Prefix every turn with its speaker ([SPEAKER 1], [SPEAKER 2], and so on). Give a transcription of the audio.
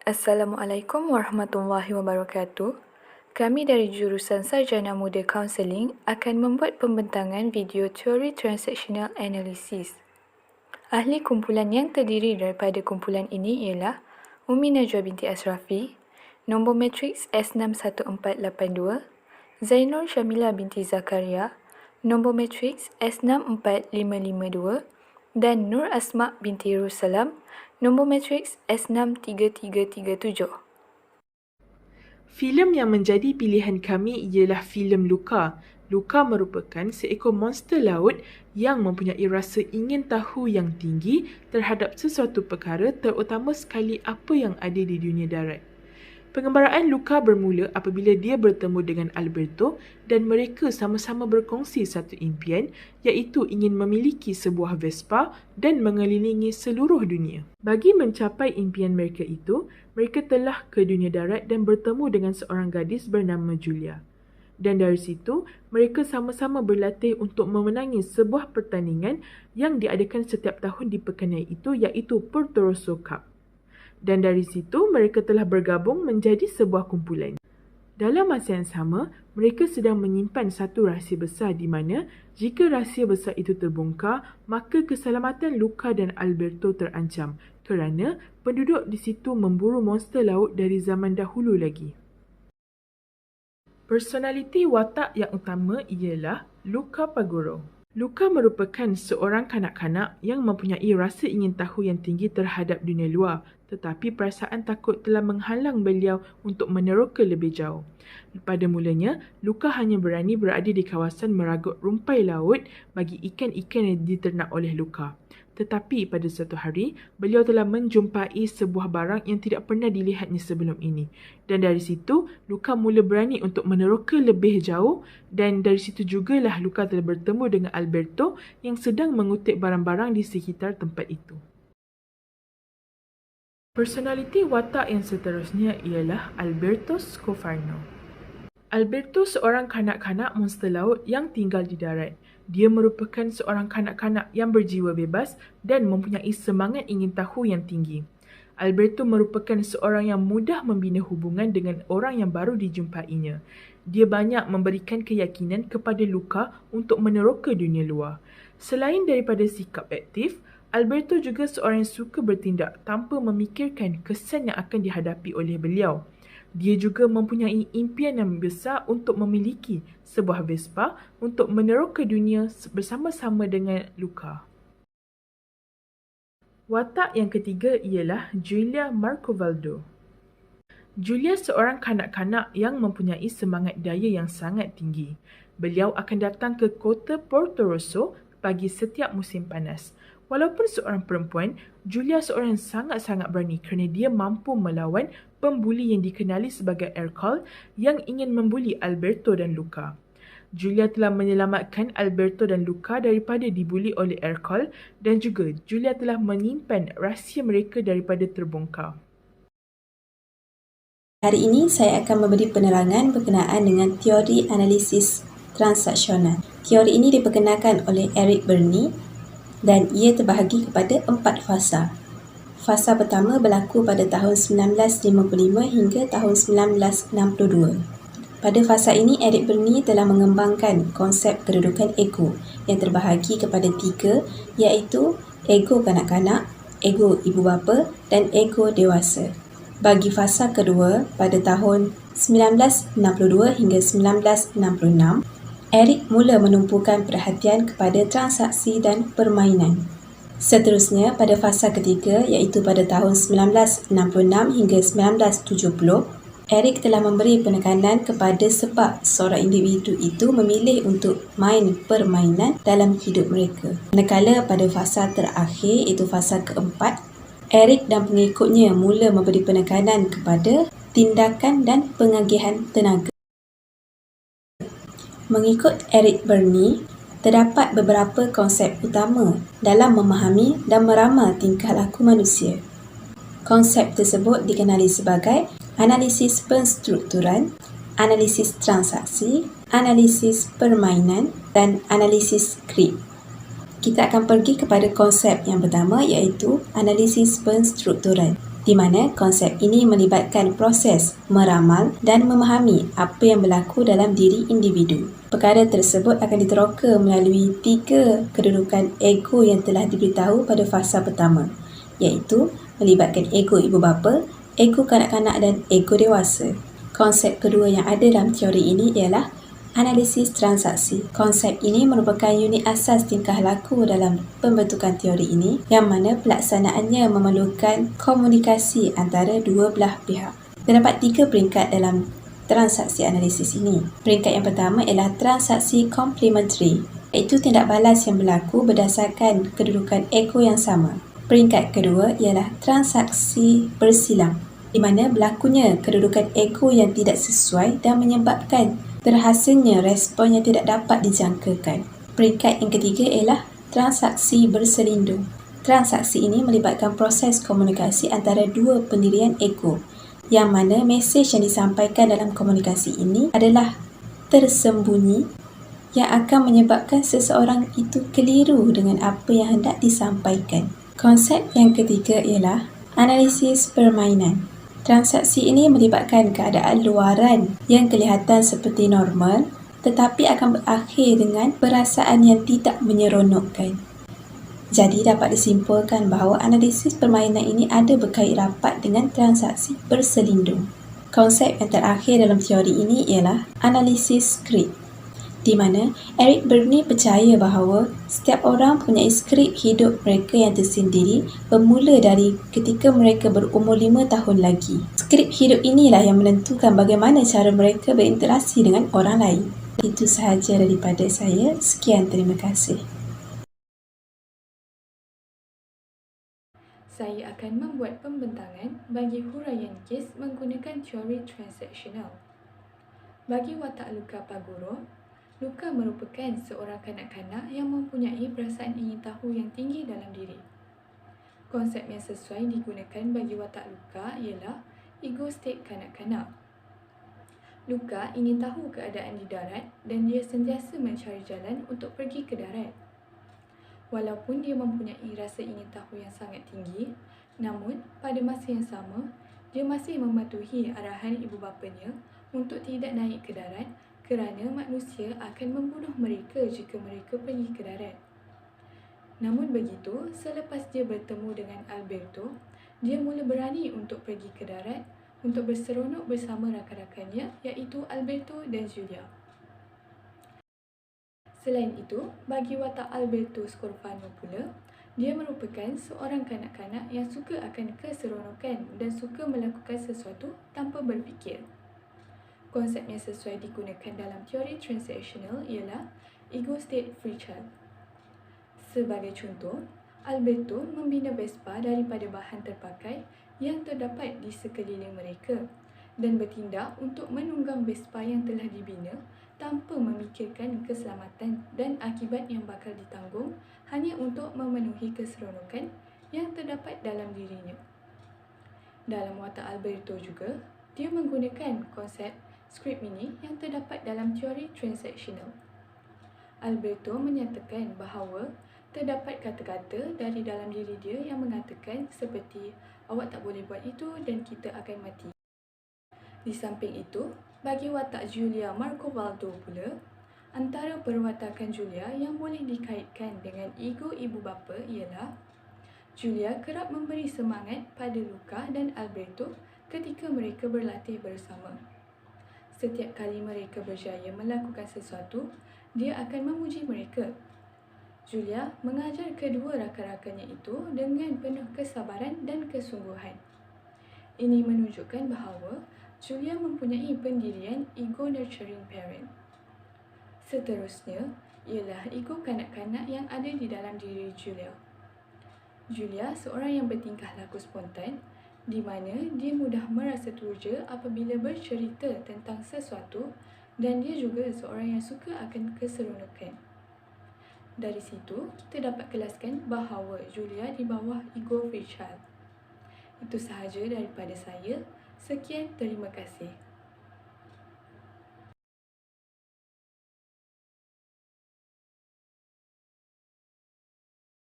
[SPEAKER 1] Assalamualaikum warahmatullahi wabarakatuh. Kami dari jurusan Sarjana Muda Kaunseling akan membuat pembentangan video teori transactional analysis. Ahli kumpulan yang terdiri daripada kumpulan ini ialah Umi Najwa binti Asrafi, nombor matriks S61482, Zainul Syamila binti Zakaria, nombor matriks S64552 dan Nur Asma binti Russalam, nombor matriks S63337.
[SPEAKER 2] Filem yang menjadi pilihan kami ialah filem Luka. Luka merupakan seekor monster laut yang mempunyai rasa ingin tahu yang tinggi terhadap sesuatu perkara, terutama sekali apa yang ada di dunia darat. Pengembaraan Luka bermula apabila dia bertemu dengan Alberto dan mereka sama-sama berkongsi satu impian, iaitu ingin memiliki sebuah Vespa dan mengelilingi seluruh dunia. Bagi mencapai impian mereka itu, mereka telah ke dunia darat dan bertemu dengan seorang gadis bernama Julia. Dan dari situ, mereka sama-sama berlatih untuk memenangi sebuah pertandingan yang diadakan setiap tahun di pekanai itu, iaitu Porto Rosso Cup. Dan dari situ, mereka telah bergabung menjadi sebuah kumpulan. Dalam masa yang sama, mereka sedang menyimpan satu rahsia besar di mana jika rahsia besar itu terbongkar, maka keselamatan Luka dan Alberto terancam kerana penduduk di situ memburu monster laut dari zaman dahulu lagi. Personaliti watak yang utama ialah Luka Paguro. Luka merupakan seorang kanak-kanak yang mempunyai rasa ingin tahu yang tinggi terhadap dunia luar, tetapi perasaan takut telah menghalang beliau untuk meneroka lebih jauh. Pada mulanya, Luka hanya berani berada di kawasan meragut rumpai laut bagi ikan-ikan yang diternak oleh Luka. Tetapi pada suatu hari, beliau telah menjumpai sebuah barang yang tidak pernah dilihatnya sebelum ini. Dan dari situ, Luka mula berani untuk meneroka lebih jauh, dan dari situ jugalah Luka telah bertemu dengan Alberto yang sedang mengutip barang-barang di sekitar tempat itu. Personaliti watak yang seterusnya ialah Alberto Scofarno. Alberto seorang kanak-kanak monster laut yang tinggal di darat. Dia merupakan seorang kanak-kanak yang berjiwa bebas dan mempunyai semangat ingin tahu yang tinggi. Alberto merupakan seorang yang mudah membina hubungan dengan orang yang baru dijumpainya. Dia banyak memberikan keyakinan kepada Luka untuk meneroka dunia luar. Selain daripada sikap aktif, Alberto juga seorang yang suka bertindak tanpa memikirkan kesan yang akan dihadapi oleh beliau. Dia juga mempunyai impian yang besar untuk memiliki sebuah Vespa untuk meneroka dunia bersama-sama dengan Luka. Watak yang ketiga ialah Julia Marcovaldo. Julia seorang kanak-kanak yang mempunyai semangat daya yang sangat tinggi. Beliau akan datang ke kota Porto Rosso bagi setiap musim panas. Walaupun seorang perempuan, Julia seorang yang sangat-sangat berani kerana dia mampu melawan pembuli yang dikenali sebagai Hercule yang ingin membuli Alberto dan Luka. Julia telah menyelamatkan Alberto dan Luka daripada dibuli oleh Hercule dan juga Julia telah menyimpan rahsia mereka daripada terbongkar.
[SPEAKER 3] Hari ini saya akan memberi penerangan berkenaan dengan teori analisis transaksional. Teori ini diperkenalkan oleh Eric Berne dan ia terbahagi kepada 4 fasa. Fasa pertama berlaku pada tahun 1955 hingga tahun 1962. Pada fasa ini, Eric Berne telah mengembangkan konsep kedudukan ego yang terbahagi kepada 3, iaitu ego kanak-kanak, ego ibu bapa dan ego dewasa. Bagi fasa kedua, pada tahun 1962 hingga 1966, Eric mula menumpukan perhatian kepada transaksi dan permainan. Seterusnya, pada fasa ketiga iaitu pada tahun 1966 hingga 1970, Eric telah memberi penekanan kepada sebab seorang individu itu memilih untuk main permainan dalam hidup mereka. Manakala pada fasa terakhir iaitu fasa keempat, Eric dan pengikutnya mula memberi penekanan kepada tindakan dan pengagihan tenaga. Mengikut Eric Berne, terdapat beberapa konsep utama dalam memahami dan meramal tingkah laku manusia. Konsep tersebut dikenali sebagai analisis penstrukturan, analisis transaksi, analisis permainan dan analisis krip. Kita akan pergi kepada konsep yang pertama iaitu analisis penstrukturan. di mana konsep ini melibatkan proses meramal dan memahami apa yang berlaku dalam diri individu. Perkara tersebut akan diteroka melalui 3 kedudukan ego yang telah diberitahu pada fasa pertama, iaitu melibatkan ego ibu bapa, ego kanak-kanak dan ego dewasa. Konsep kedua yang ada dalam teori ini ialah analisis transaksi. Konsep ini merupakan unit asas tingkah laku dalam pembentukan teori ini, yang mana pelaksanaannya memerlukan komunikasi antara dua belah pihak. Terdapat 3 peringkat dalam transaksi analisis ini. Peringkat yang pertama ialah transaksi complementary, iaitu tindak balas yang berlaku berdasarkan kedudukan ego yang sama. Peringkat kedua ialah transaksi bersilang, di mana berlakunya kedudukan ego yang tidak sesuai dan menyebabkan terhasilnya respon yang tidak dapat dijangkakan. Peringkat yang ketiga ialah transaksi berselindung. Transaksi ini melibatkan proses komunikasi antara dua pendirian ego, yang mana mesej yang disampaikan dalam komunikasi ini adalah tersembunyi yang akan menyebabkan seseorang itu keliru dengan apa yang hendak disampaikan. Konsep yang ketiga ialah analisis permainan. Transaksi ini melibatkan keadaan luaran yang kelihatan seperti normal tetapi akan berakhir dengan perasaan yang tidak menyeronokkan. Jadi dapat disimpulkan bahawa analisis permainan ini ada berkait rapat dengan transaksi berselindung. Konsep yang terakhir dalam teori ini ialah analisis skrip, di mana Eric Berne percaya bahawa setiap orang punya skrip hidup mereka yang tersendiri bermula dari ketika mereka berumur 5 tahun lagi. Skrip hidup inilah yang menentukan bagaimana cara mereka berinteraksi dengan orang lain. Itu sahaja daripada saya. Sekian, terima kasih.
[SPEAKER 1] Saya akan membuat pembentangan bagi huraian kes menggunakan teori transaksional. Bagi watak Luca Paguro, Luca merupakan seorang kanak-kanak yang mempunyai perasaan ingin tahu yang tinggi dalam diri. Konsep yang sesuai digunakan bagi watak Luca ialah ego state kanak-kanak. Luca ingin tahu keadaan di darat dan dia sentiasa mencari jalan untuk pergi ke darat. Walaupun dia mempunyai rasa ingin tahu yang sangat tinggi, namun pada masa yang sama, dia masih mematuhi arahan ibu bapanya untuk tidak naik ke darat kerana manusia akan membunuh mereka jika mereka pergi ke darat. Namun begitu, selepas dia bertemu dengan Alberto, dia mula berani untuk pergi ke darat untuk berseronok bersama rakan-rakannya iaitu Alberto dan Julia. Selain itu, bagi watak Alberto Scorfano pula, dia merupakan seorang kanak-kanak yang suka akan keseronokan dan suka melakukan sesuatu tanpa berfikir. Konsep yang sesuai digunakan dalam teori transaksional ialah ego state free child. Sebagai contoh, Alberto membina Vespa daripada bahan terpakai yang terdapat di sekeliling mereka dan bertindak untuk menunggang Vespa yang telah dibina tanpa memikirkan keselamatan dan akibat yang bakal ditanggung hanya untuk memenuhi keseronokan yang terdapat dalam dirinya. Dalam watak Alberto juga, dia menggunakan konsep skrip ini yang terdapat dalam teori transaksional. Alberto menyatakan bahawa terdapat kata-kata dari dalam diri dia yang mengatakan seperti awak tak boleh buat itu dan kita akan mati. Di samping itu, bagi watak Julia Marcovaldo pula, antara perwatakan Julia yang boleh dikaitkan dengan ego ibu bapa ialah Julia kerap memberi semangat pada Luca dan Alberto ketika mereka berlatih bersama. Setiap kali mereka berjaya melakukan sesuatu, dia akan memuji mereka. Julia mengajar kedua rakan-rakannya itu dengan penuh kesabaran dan kesungguhan. Ini menunjukkan bahawa Julia mempunyai pendirian ego nurturing parent. Seterusnya, ialah ego kanak-kanak yang ada di dalam diri Julia. Julia seorang yang bertingkah laku spontan, di mana dia mudah merasa teruja apabila bercerita tentang sesuatu dan dia juga seorang yang suka akan keseronokan. Dari situ, kita dapat kelaskan bahawa Julia di bawah ego free child. Itu sahaja daripada saya. Sekian, terima kasih.